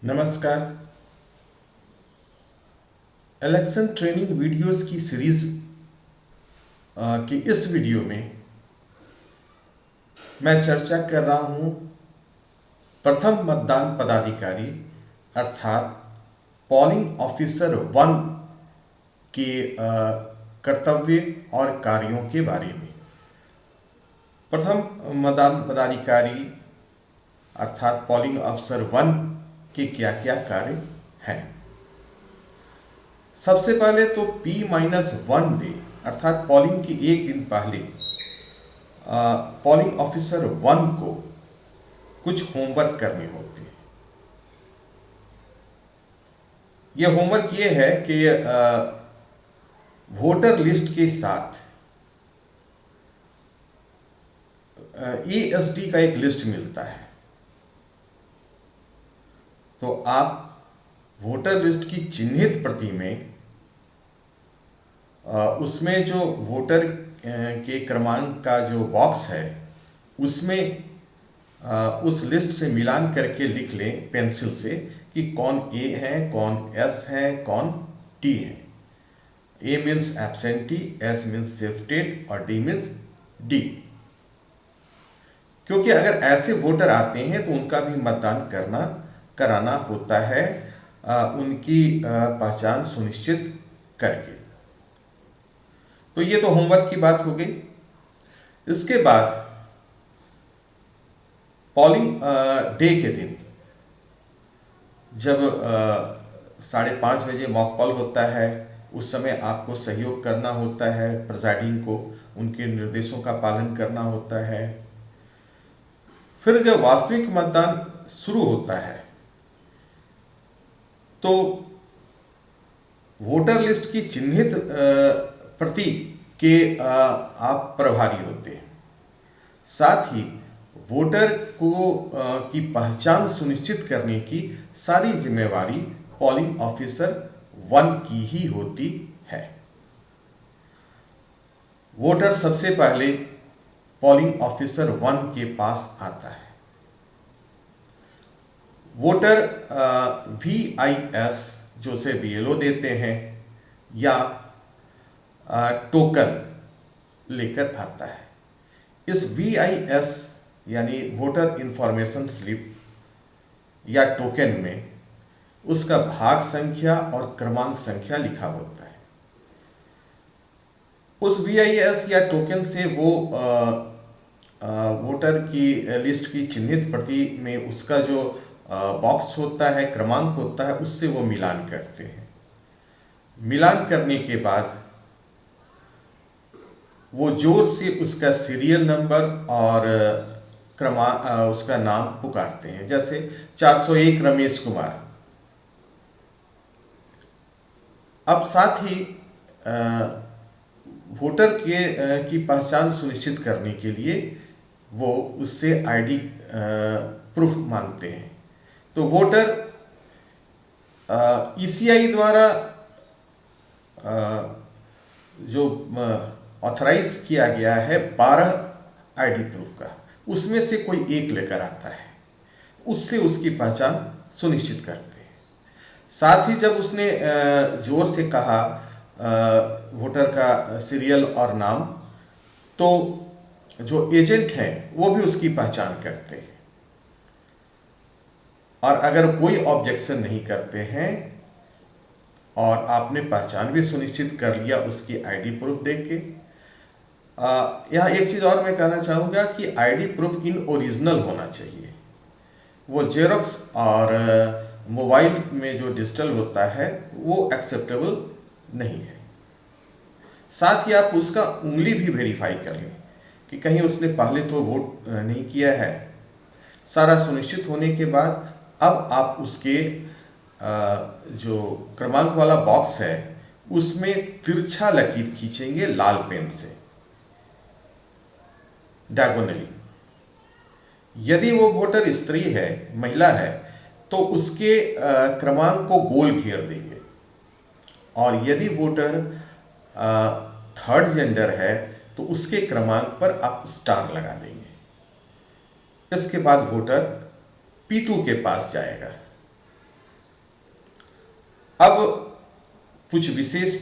नमस्कार। Election training videos की series के इस वीडियो में मैं चर्चा कर रहा हूं प्रथम मतदान पदाधिकारी अर्थात पोलिंग ऑफिसर 1 के कर्तव्य और कार्यों के बारे में। प्रथम मतदान पदाधिकारी अर्थात पोलिंग ऑफिसर 1 के क्या क्या कार्य हैं। सबसे पहले तो P-1 डे अर्थात पोलिंग के एक दिन पहले पोलिंग ऑफिसर 1 को कुछ होमवर्क करने होते हैं। यह होमवर्क ये है कि वोटर लिस्ट के साथ ASD का एक लिस्ट मिलता है, तो आप वोटर लिस्ट की चिन्हित प्रति में उसमें जो वोटर के क्रमांक का जो बॉक्स है उसमें उस लिस्ट से मिलान करके लिख लें पेंसिल से कि कौन A है, कौन S है, कौन T है। A means absentee, S means shifted और D मीन्स D। क्योंकि अगर ऐसे वोटर आते हैं तो उनका भी मतदान कराना होता है उनकी पहचान सुनिश्चित करके। तो ये तो होमवर्क की बात हो गई। इसके बाद पोलिंग डे के दिन जब 5:30 बजे मॉक पोल होता है, उस समय आपको सहयोग करना होता है, प्रिजाइडिंग को उनके निर्देशों का पालन करना होता है। फिर जब वास्तविक मतदान शुरू होता है तो वोटर लिस्ट की चिन्हित प्रति के आप प्रभारी होते हैं। साथ ही वोटर को की पहचान सुनिश्चित करने की सारी जिम्मेवारी पोलिंग ऑफिसर 1 की ही होती है। वोटर सबसे पहले पोलिंग ऑफिसर 1 के पास आता है। वोटर VIS जो से BLO देते हैं या टोकन लेकर आता है। इस VIS यानी वोटर इंफॉर्मेशन स्लिप या टोकन में उसका भाग संख्या और क्रमांक संख्या लिखा होता है। उस VIS या टोकन से वो वोटर की लिस्ट की चिन्हित प्रति में उसका जो बॉक्स होता है, क्रमांक होता है, उससे वो मिलान करते हैं। मिलान करने के बाद वो जोर से उसका सीरियल नंबर और उसका नाम पुकारते हैं। जैसे 401 रमेश कुमार। अब साथ ही वोटर की पहचान सुनिश्चित करने के लिए वो उससे ID प्रूफ मांगते हैं। तो वोटर ECI द्वारा जो ऑथराइज किया गया है 12 ID प्रूफ का, उसमें से कोई एक लेकर आता है, उससे उसकी पहचान सुनिश्चित करते हैं। साथ ही जब उसने जोर से कहा वोटर का सीरियल और नाम, तो जो एजेंट हैं वो भी उसकी पहचान करते हैं। और अगर कोई ऑब्जेक्शन नहीं करते हैं और आपने पहचान भी सुनिश्चित कर लिया उसकी ID प्रूफ देख के। यहाँ एक चीज़ और मैं कहना चाहूँगा कि ID प्रूफ इन ओरिजिनल होना चाहिए। वो जेरोक्स और मोबाइल में जो डिजिटल होता है वो एक्सेप्टेबल नहीं है। साथ ही आप उसका उंगली भी वेरीफाई कर लें कि कहीं उसने पहले तो वोट नहीं किया है। सारा सुनिश्चित होने के बाद अब आप उसके जो क्रमांक वाला बॉक्स है उसमें तिरछा लकीर खींचेंगे लाल पेन से डायगोनली। यदि वो वोटर स्त्री है, महिला है, तो उसके क्रमांक को गोल घेर देंगे। और यदि वोटर थर्ड जेंडर है तो उसके क्रमांक पर आप स्टार लगा देंगे। इसके बाद वोटर P2 के पास जाएगा। अब कुछ विशेष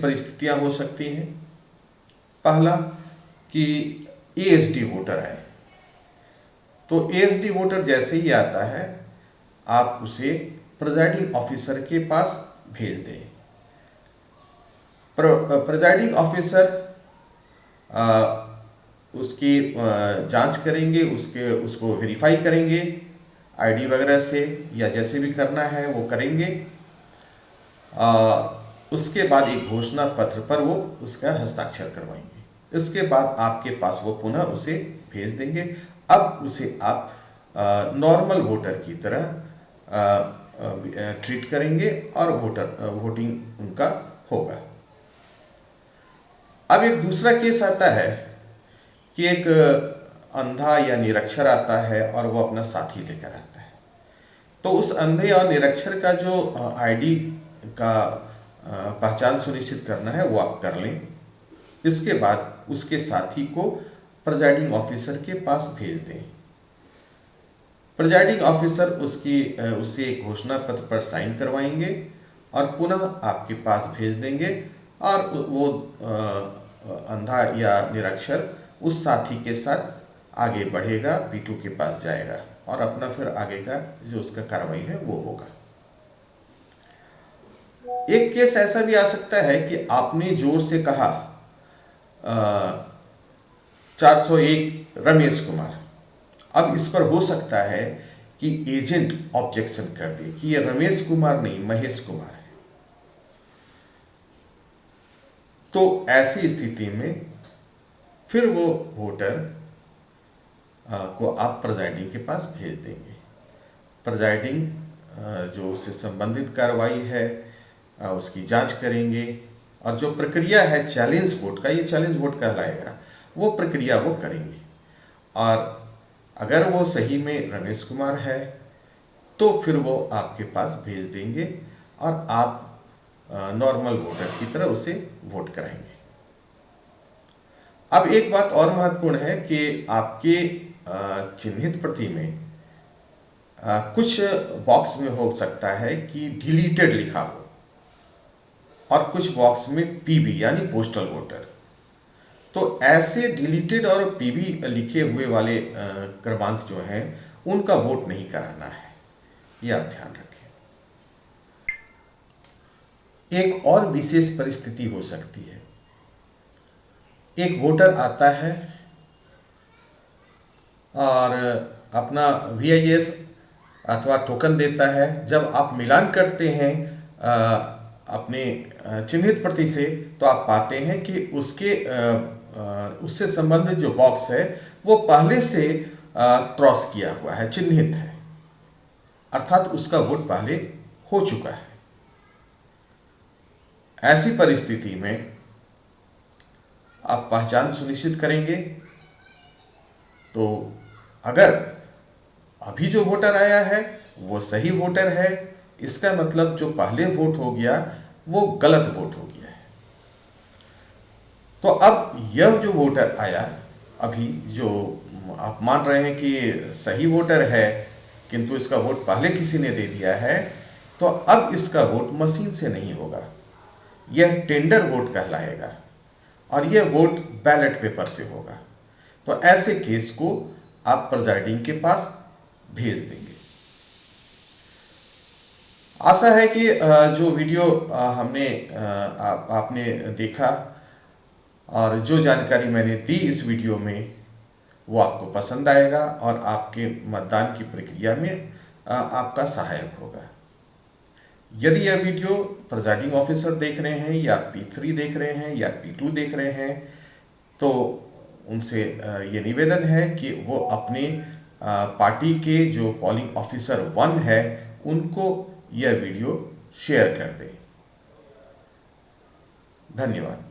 परिस्थितियां हो सकती हैं। पहला कि एएसडी वोटर आए, तो एएसडी वोटर जैसे ही आता है आप उसे प्रिजाइडिंग ऑफिसर के पास भेज दें। प्रिजाइडिंग ऑफिसर उसकी जांच करेंगे, उसको वेरीफाई करेंगे आईडी वगैरह से, या जैसे भी करना है वो करेंगे। उसके बाद एक घोषणा पत्र पर वो उसका हस्ताक्षर करवाएंगे। इसके बाद आपके पास वो पुनः उसे भेज देंगे। अब उसे आप नॉर्मल वोटर की तरह ट्रीट करेंगे और वोटिंग उनका होगा। अब एक दूसरा केस आता है कि एक अंधा या निरक्षर आता है और वो अपना साथी लेकर आता है। तो उस अंधे और निरक्षर का जो आईडी का पहचान सुनिश्चित करना है वो आप कर लें। इसके बाद उसके साथी को प्रिजाइडिंग ऑफिसर के पास भेज दें। प्रिजाइडिंग ऑफिसर उससे एक घोषणा पत्र पर साइन करवाएंगे और पुनः आपके पास भेज देंगे, और वो अंधा या निरक्षर उस साथी के साथ आगे बढ़ेगा, P2 के पास जाएगा और अपना फिर आगे का जो उसका कार्रवाई है वो होगा। एक केस ऐसा भी आ सकता है कि आपने जोर से कहा 401 रमेश कुमार। अब इस पर हो सकता है कि एजेंट ऑब्जेक्शन कर दे कि ये रमेश कुमार नहीं महेश कुमार है। तो ऐसी स्थिति में फिर वो वोटर को आप प्रिजाइडिंग के पास भेज देंगे। प्रिजाइडिंग जो उससे संबंधित कार्रवाई है उसकी जांच करेंगे, और जो प्रक्रिया है चैलेंज वोट का, ये चैलेंज वोट कहलाएगा, वो प्रक्रिया वो करेंगे। और अगर वो सही में रमेश कुमार है तो फिर वो आपके पास भेज देंगे और आप नॉर्मल वोटर की तरह उसे वोट कराएंगे। अब एक बात और महत्वपूर्ण है कि आपके चिन्हित प्रति में कुछ बॉक्स में हो सकता है कि डिलीटेड लिखा हो और कुछ बॉक्स में पीबी यानी पोस्टल वोटर। तो ऐसे डिलीटेड और पीबी लिखे हुए वाले क्रमांक जो हैं उनका वोट नहीं कराना है, ये आप ध्यान रखें। एक और विशेष परिस्थिति हो सकती है, एक वोटर आता है और अपना VIS अथवा टोकन देता है। जब आप मिलान करते हैं अपने चिन्हित प्रति से, तो आप पाते हैं कि उससे संबंधित जो बॉक्स है वो पहले से क्रॉस किया हुआ है, चिन्हित है, अर्थात उसका वोट पहले हो चुका है। ऐसी परिस्थिति में आप पहचान सुनिश्चित करेंगे। तो अगर अभी जो वोटर आया है वो सही वोटर है, इसका मतलब जो पहले वोट हो गया वो गलत वोट हो गया है। तो अब यह जो वोटर आया अभी, जो आप मान रहे हैं कि सही वोटर है किंतु इसका वोट पहले किसी ने दे दिया है, तो अब इसका वोट मशीन से नहीं होगा, यह टेंडर वोट कहलाएगा और यह वोट बैलेट पेपर से होगा। तो ऐसे केस को आप प्रिजाइडिंग के पास भेज देंगे। आशा है कि जो वीडियो आपने देखा और जो जानकारी मैंने दी इस वीडियो में वो आपको पसंद आएगा और आपके मतदान की प्रक्रिया में आपका सहायक होगा। यदि यह वीडियो प्रिजाइडिंग ऑफिसर देख रहे हैं या P3 देख रहे हैं या P2 देख रहे हैं, तो उनसे ये निवेदन है कि वो अपने पार्टी के जो पोलिंग ऑफिसर 1 है उनको यह वीडियो शेयर कर दें। धन्यवाद।